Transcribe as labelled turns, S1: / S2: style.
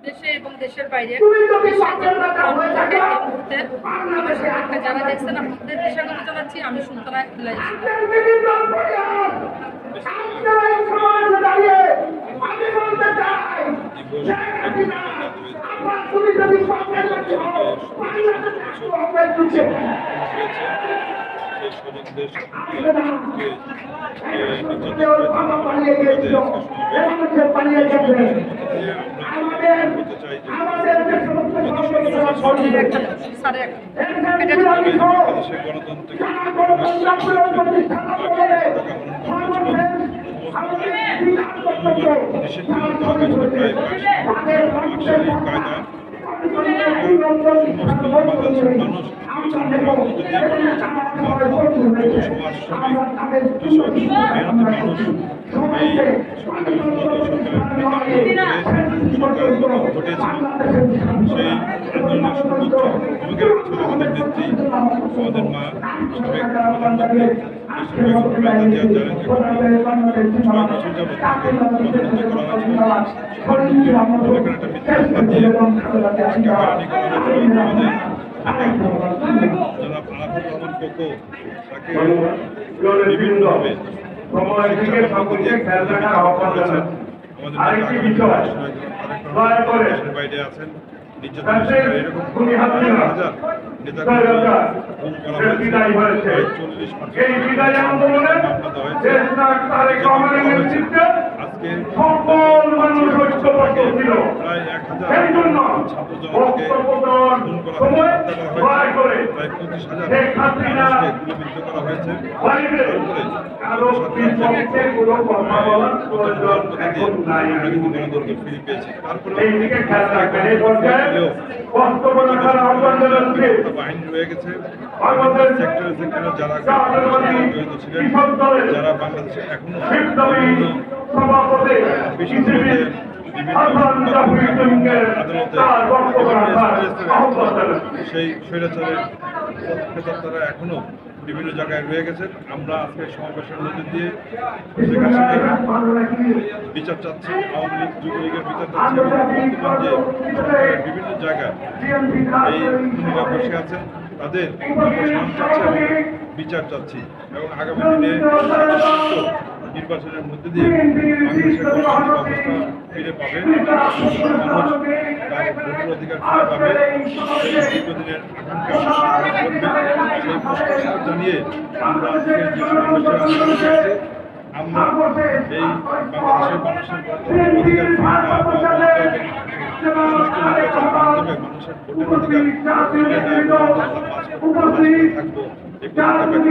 S1: দেশে এবং দেশের বাইরে এই মুহূর্তে আমার সাথে যারা দেখছেন আপনাদের স্বাগত জানাচ্ছি। আমি সুলতানা ইলাহি।
S2: আরেকটি বিষয় দয়া করে
S3: বাইরে আছেন
S2: এই বিদায় আন্দোলনে দেশনায়ক তারেক রহমানের নেতৃত্বে সকল মানুষ ঐক্যবদ্ধ ছিল। সেই জন্য বক্তব্য দেওয়ার সময় দয়া করে শেখ হাসিনা বাইরে কারো বিপক্ষে কোনো কথা বলার প্রয়োজন এখন নাই। এই দিকে খেয়াল রাখবেন। এই পর্যায়ে বক্তব্য রাখার আহ্বান জানাচ্ছি
S3: বাহিনী রয়ে গেছে
S2: আমাদের
S3: সেক্টরে যারা জড়িত ছিলেন, যারা বাংলাদেশে এখনো
S2: সভাপতি
S3: সেই স্বৈরাচারের তারা এখনো বিভিন্ন জায়গায় রয়ে গেছেন। আমরা আজকে সমাবেশের মধ্যে দিয়ে বিচার চাচ্ছি, আওয়ামী লীগ যুবলীগের বিচার চাচ্ছি এবং বর্তমান যে বিভিন্ন জায়গায় এই খুনিরা বসে আছেন তাদের অপসারণ চাচ্ছি এবং বিচার চাচ্ছি এবং আগামী দিনে নির্বাচনের মধ্যে দিয়ে বাংলাদেশের গণতান্ত্রিক অবস্থা ফিরে পাবে, মানুষ তার ভোটের অধিকার ফিরে পাবে, সেই দীর্ঘদিনের আকাঙ্ক্ষা করবে। সেই প্রত্যাশা জানিয়ে আমরা আজকের যে সমাবেশের আয়োজন করেছি, আমরা এই বাংলাদেশের মানুষের অধিকার ফিরে না পাওয়া সুষ্ঠু নির্বাচন মাধ্যমে মানুষের ভোটের অধিকার ফিরে না পাওয়া থাকবো এই প্রতিজ্ঞা ব্যক্ত